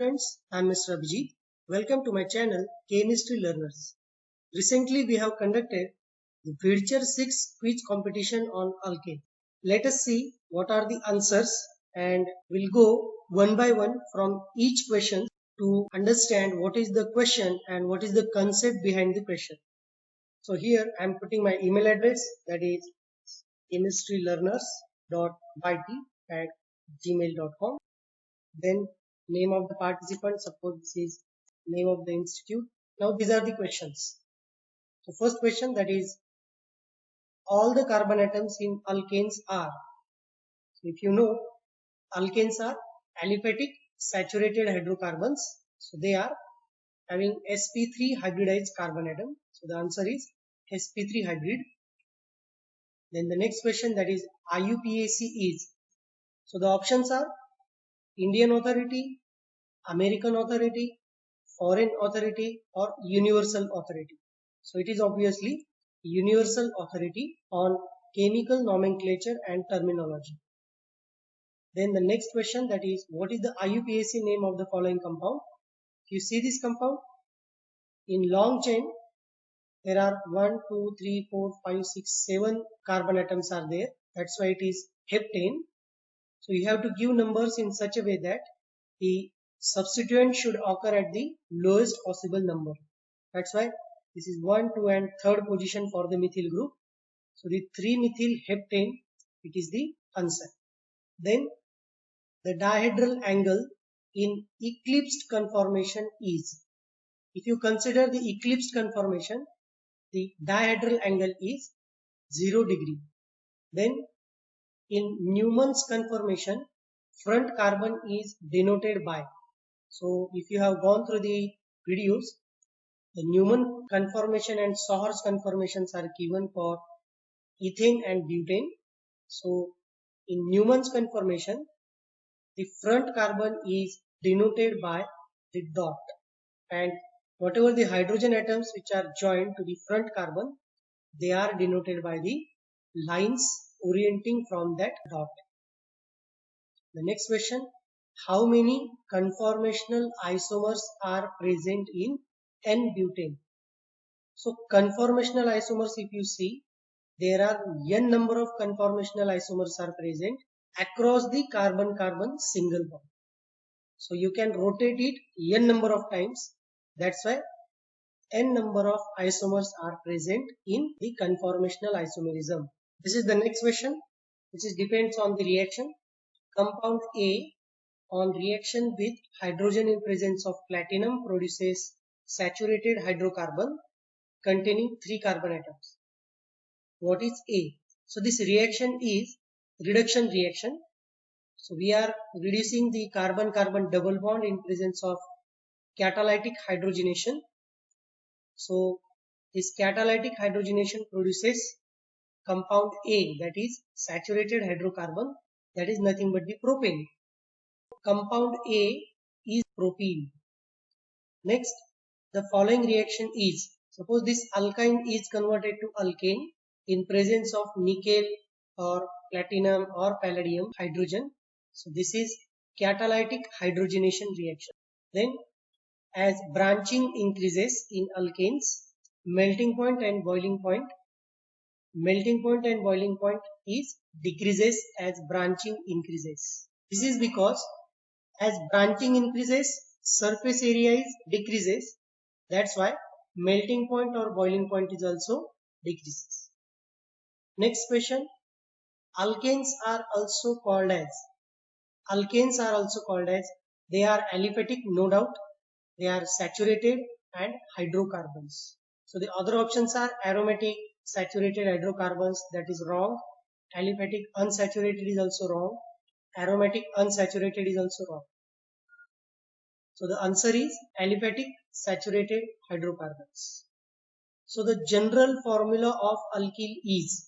friends, I am Mr. Abhijit. Welcome to my channel Chemistry Learners. Recently we have conducted the Vircher 6 quiz competition on alkane. Let us see what are the answers and we'll go one by one from each question to understand what is the question and what is the concept behind the question. So here I am putting my email address, that is chemistrylearners.yt@gmail.com. Then name of the participant, suppose this is name of the institute. Now these are the questions. So first question, that is, all the carbon atoms in alkanes are. So if you know, alkanes are aliphatic saturated hydrocarbons. So they are having sp3 hybridized carbon atom. So the answer is sp3 hybrid. Then the next question, that is, IUPAC is. So the options are Indian authority, American authority, foreign authority, or universal authority. So it is obviously universal authority on chemical nomenclature and terminology. Then the next question, that is, what is the IUPAC name of the following compound? If you see this compound in long chain, there are 1, 2, 3, 4, 5, 6, 7 carbon atoms are there. That's why it is heptane. So you have to give numbers in such a way that the substituent should occur at the lowest possible number. That's why this is 1, 2 and 3rd position for the methyl group. So the 3-methyl heptane, it is the answer. Then the dihedral angle in eclipsed conformation is. If you consider the eclipsed conformation, the dihedral angle is 0 degree. Then in Newman's conformation, front carbon is denoted by. So if you have gone through the videos, the Newman conformation and Sohor's conformations are given for ethane and butane. So in Newman's conformation, the front carbon is denoted by the dot, and whatever the hydrogen atoms which are joined to the front carbon, they are denoted by the lines orienting from that dot. The next question, how many conformational isomers are present in N-butane? So conformational isomers, if you see, there are n number of conformational isomers are present across the carbon-carbon single bond. So you can rotate it n number of times. That's why n number of isomers are present in the conformational isomerism. This is the next question, which is depends on the reaction. Compound A on reaction with hydrogen in presence of platinum produces saturated hydrocarbon containing 3 carbon atoms. What is A? So this reaction is reduction reaction. So we are reducing the carbon-carbon double bond in presence of catalytic hydrogenation. So this catalytic hydrogenation produces compound A, that is saturated hydrocarbon, that is nothing but the propane. Compound A is propene. Next, the following reaction is, suppose this alkyne is converted to alkane in presence of nickel or platinum or palladium hydrogen. So this is catalytic hydrogenation reaction. Then as branching increases in alkanes, melting point and boiling point is decreases as branching increases. This is because as branching increases, surface area is decreases. That's why melting point or boiling point is also decreases. Next question, alkanes are also called as, they are aliphatic, no doubt, they are saturated and hydrocarbons. So the other options are aromatic, saturated hydrocarbons, that is wrong. Aliphatic unsaturated is also wrong. Aromatic unsaturated is also wrong. So the answer is aliphatic saturated hydrocarbons. So the general formula of alkyl is,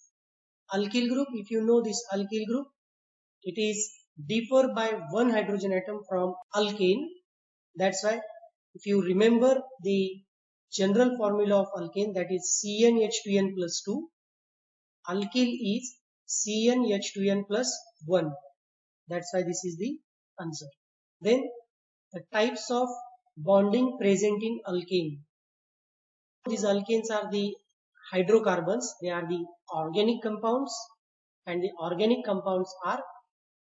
alkyl group, if you know this alkyl group, it is differ by one hydrogen atom from alkane. That's why if you remember the general formula of alkane, that is CnH2n plus 2, alkyl is CnH2n plus 1. That's why this is the answer. Then the types of bonding present in alkane. These alkanes are the hydrocarbons, they are the organic compounds, and the organic compounds are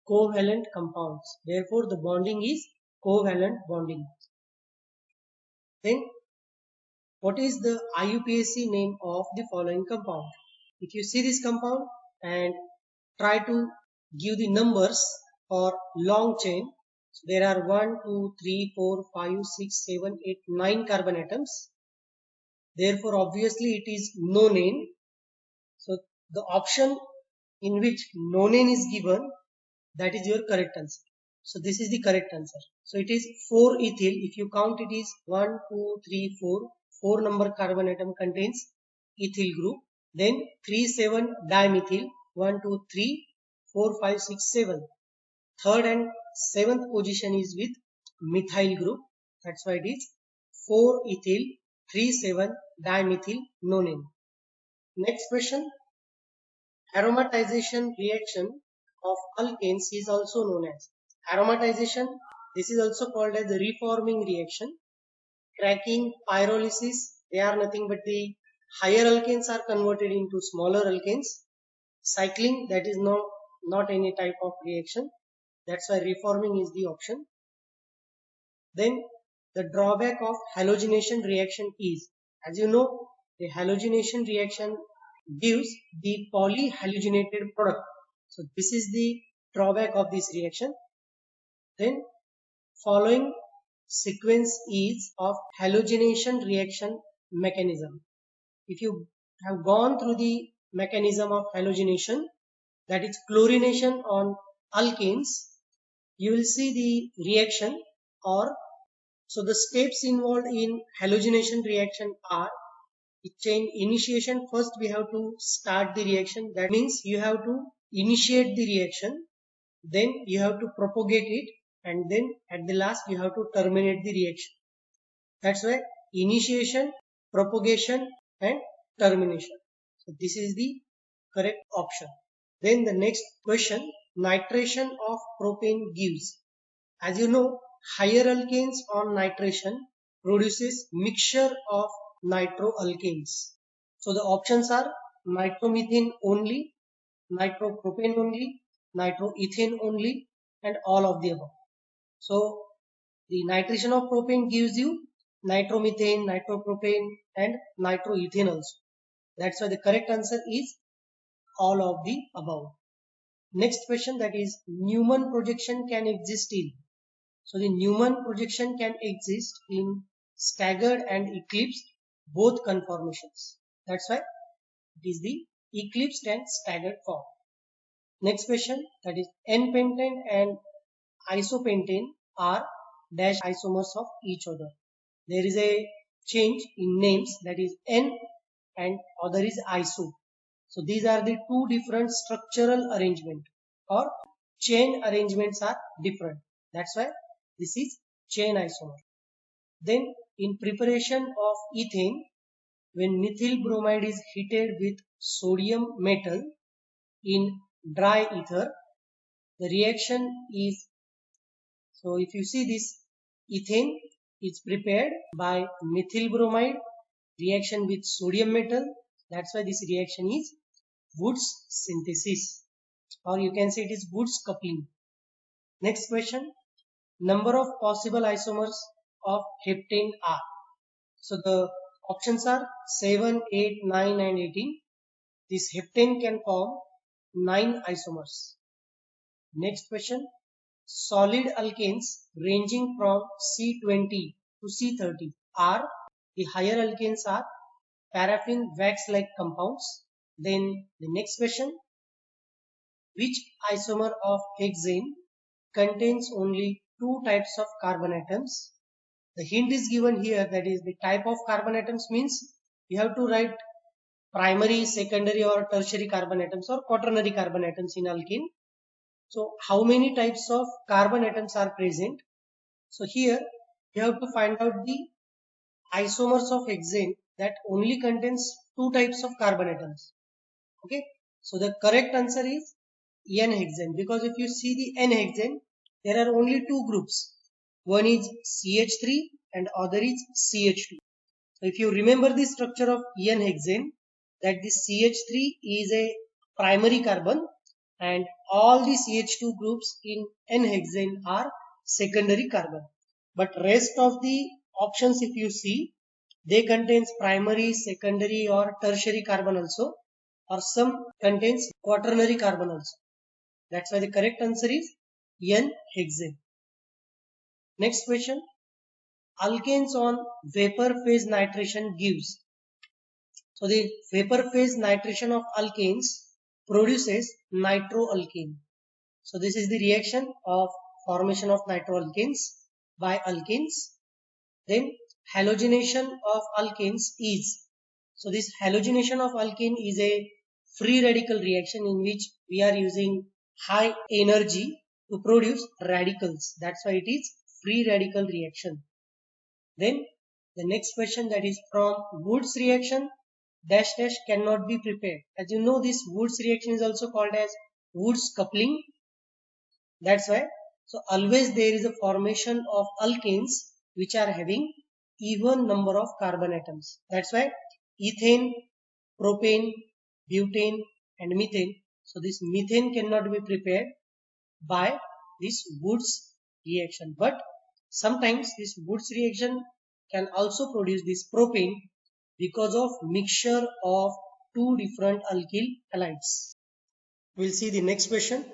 covalent compounds. Therefore, the bonding is covalent bonding. Then, what is the IUPAC name of the following compound? If you see this compound and try to give the numbers for long chain, so there are 1, 2, 3, 4, 5, 6, 7, 8, 9 carbon atoms. Therefore, obviously it is nonane. So, the option in which nonane is given, that is your correct answer. So, this is the correct answer. So, it is 4-ethyl. If you count, it is 1, 2, 3, 4. 4 number carbon atom contains ethyl group. Then 3,7-dimethyl. 1, 2, 3, 4, 5, 6, 7. Third and seventh position is with methyl group. That's why it is 4-ethyl 3,7-dimethyl nonane. Next question. Aromatization reaction of alkanes is also known as aromatization. This is also called as the reforming reaction. Cracking, pyrolysis, they are nothing but the higher alkanes are converted into smaller alkanes. Cycling, that is not any type of reaction. That's why reforming is the option. Then the drawback of halogenation reaction is, as you know, the halogenation reaction gives the polyhalogenated product. So this is the drawback of this reaction. Then following sequence is of halogenation reaction mechanism. If you have gone through the mechanism of halogenation, that is chlorination on alkanes, you will see the reaction, or so the steps involved in halogenation reaction are chain initiation. First we have to start the reaction. That means you have to initiate the reaction, then you have to propagate it, and then at the last you have to terminate the reaction. That's why initiation, propagation and termination. So this is the correct option. Then the next question, nitration of propane gives. As you know, higher alkanes on nitration produces mixture of nitroalkanes. So the options are nitromethane only, nitropropane only, nitroethane only, and all of the above. So the nitration of propane gives you nitromethane, nitropropane and nitroethane also. That's why the correct answer is all of the above. Next question, that is Newman projection can exist in. So the Newman projection can exist in staggered and eclipsed both conformations. That's why it is the eclipsed and staggered form. Next question, that is N-pentane and isopentane are dash isomers of each other. There is a change in names, that is N and other is iso. So these are the two different structural arrangement, or chain arrangements are different. That's why this is chain isomer. Then in preparation of ethane, when methyl bromide is heated with sodium metal in dry ether, the reaction is, so if you see this, ethane is prepared by methyl bromide reaction with sodium metal. That's why this reaction is Woods synthesis, or you can say it is Woods coupling. Next question, number of possible isomers of heptane are. So the options are 7, 8, 9 and 18. This heptane can form 9 isomers. Next question, solid alkanes ranging from C20 to C30 are, the higher alkanes are paraffin wax-like compounds. Then the next question, which isomer of hexane contains only 2 types of carbon atoms? The hint is given here, that is the type of carbon atoms means you have to write primary, secondary or tertiary carbon atoms or quaternary carbon atoms in alkene. So how many types of carbon atoms are present? So here you have to find out the isomers of hexane that only contains 2 types of carbon atoms. Okay, so the correct answer is N-hexane, because if you see the N-hexane, there are only 2 groups. One is CH3 and other is CH2. So if you remember the structure of N-hexane, that this CH3 is a primary carbon and all the CH2 groups in N-hexane are secondary carbon. But rest of the options, if you see, they contains primary, secondary or tertiary carbon also, or some contains quaternary carbon also. That's why the correct answer is N-hexane. Next question. Alkanes on vapor phase nitration gives. So the vapor phase nitration of alkanes produces nitroalkane. So this is the reaction of formation of nitroalkanes by alkanes. Then halogenation of alkanes is. So this halogenation of alkane is a free radical reaction in which we are using high energy to produce radicals. That's why it is free radical reaction. Then the next question, that is from Woods reaction dash dash cannot be prepared. As you know, this Woods reaction is also called as Woods coupling. That's why. So always there is a formation of alkanes which are having even number of carbon atoms. That's why ethane, propane, butane and methane. So this methane cannot be prepared by this Woods reaction. But sometimes this Woods reaction can also produce this propane because of mixture of two different alkyl halides. We'll see the next question.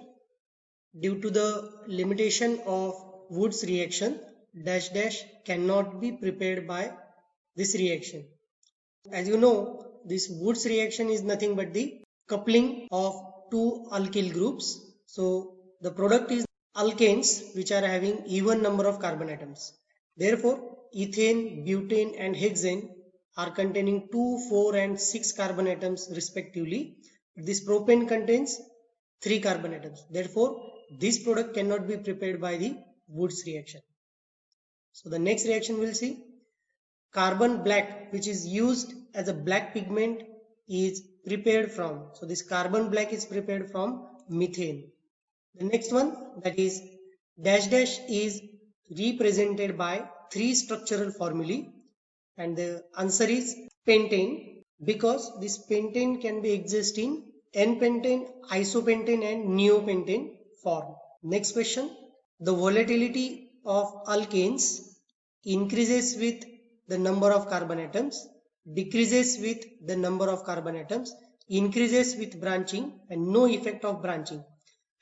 Due to the limitation of Woods reaction, dash dash cannot be prepared by this reaction. As you know, this Woods reaction is nothing but the coupling of two alkyl groups. So the product is alkanes which are having even number of carbon atoms. Therefore, ethane, butane and hexane are containing 2, 4 and 6 carbon atoms respectively. This propane contains 3 carbon atoms. Therefore, this product cannot be prepared by the Woods reaction. So the next reaction we'll see. Carbon black, which is used as a black pigment, is prepared from. So this carbon black is prepared from methane. The next one, that is dash dash, is represented by 3 structural formulae, and the answer is pentane, because this pentane can be exist in N-pentane, isopentane and neopentane form. Next question. The volatility of alkanes increases with the number of carbon atoms, decreases with the number of carbon atoms, increases with branching and no effect of branching.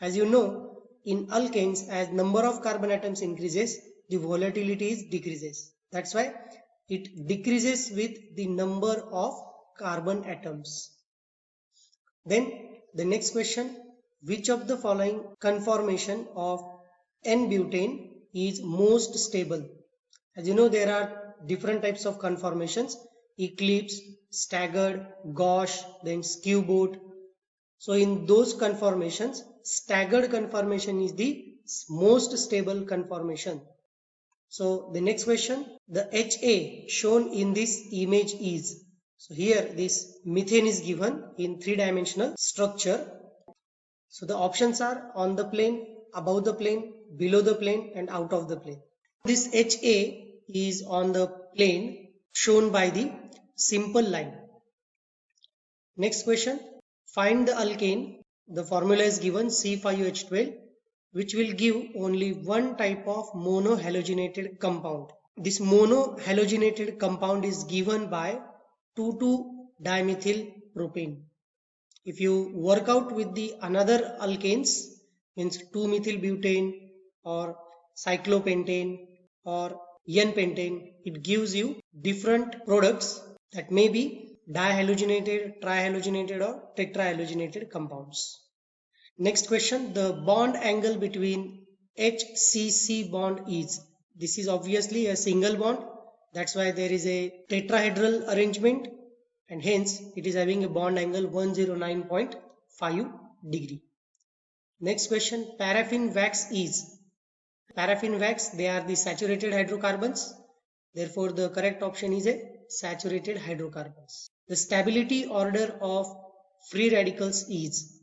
As you know, in alkanes, as number of carbon atoms increases, the volatility is decreases. That's why it decreases with the number of carbon atoms. Then the next question, which of the following conformation of N-butane is most stable? As you know, there are different types of conformations: eclipse, staggered, gauche, then skew boat. So in those conformations, staggered conformation is the most stable conformation. So the next question, the HA shown in this image is. So here this methane is given in 3-dimensional structure. So the options are on the plane, above the plane, below the plane and out of the plane. This HA is on the plane shown by the simple line. Next question, find the alkane. The formula is given C5H12, which will give only one type of monohalogenated compound. This monohalogenated compound is given by 2,2-dimethyl propane. If you work out with the another alkanes, means 2-methylbutane or cyclopentane or N-pentane, it gives you different products that may be dihalogenated, trihalogenated or tetrahalogenated compounds. Next question, the bond angle between HCC bond is. This is obviously a single bond. That's why there is a tetrahedral arrangement and hence it is having a bond angle 109.5 degree. Next question, paraffin wax is. Paraffin wax, they are the saturated hydrocarbons. Therefore, the correct option is a saturated hydrocarbons. The stability order of free radicals is.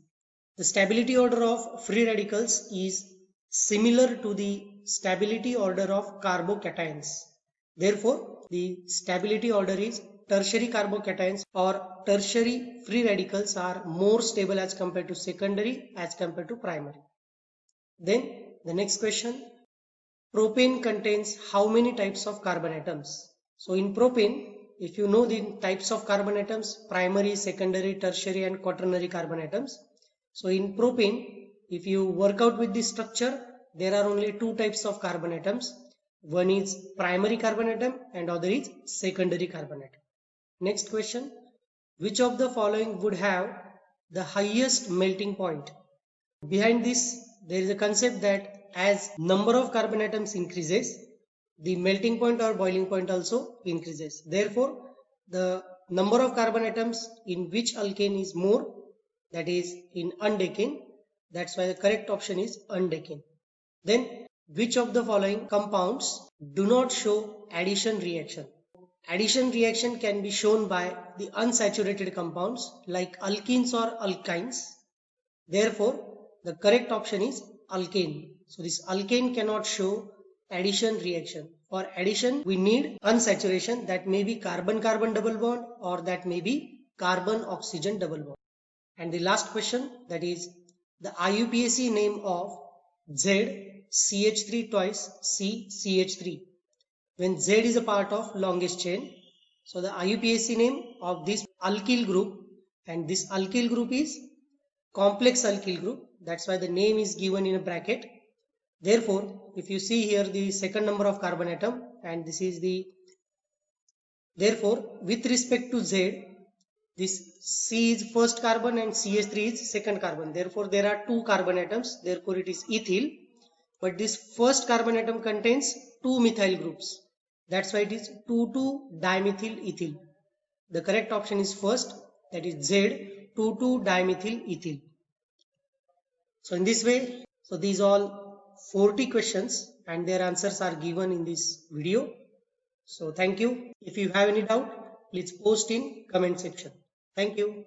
The stability order of free radicals is similar to the stability order of carbocations. Therefore, the stability order is tertiary carbocations or tertiary free radicals are more stable as compared to secondary as compared to primary. Then the next question, propane contains how many types of carbon atoms? So in propane, if you know the types of carbon atoms, primary, secondary, tertiary and quaternary carbon atoms. So in propane, if you work out with this structure, there are only two types of carbon atoms. One is primary carbon atom and other is secondary carbon atom. Next question, which of the following would have the highest melting point? Behind this, there is a concept that as number of carbon atoms increases, the melting point or boiling point also increases. Therefore, the number of carbon atoms in which alkane is more, that is in undecane. That's why the correct option is undecane. Then, which of the following compounds do not show addition reaction? Addition reaction can be shown by the unsaturated compounds like alkenes or alkynes. Therefore, the correct option is alkane. So this alkane cannot show addition reaction. For addition, we need unsaturation, that may be carbon-carbon double bond or that may be carbon-oxygen double bond. And the last question, that is the IUPAC name of Z CH3 twice C CH3 when Z is a part of longest chain. So the IUPAC name of this alkyl group, and this alkyl group is complex alkyl group. That's why the name is given in a bracket. Therefore, if you see here the second number of carbon atom, and this is the, therefore with respect to Z, this C is first carbon and CH3 is second carbon. Therefore, there are two carbon atoms. Therefore, it is ethyl. But this first carbon atom contains two methyl groups. That's why it is 2,2-dimethyl ethyl. The correct option is first, that is Z, 2,2-dimethyl ethyl. So in this way, so these all 40 questions and their answers are given in this video. So thank you. If you have any doubt, please post in comment section. Thank you.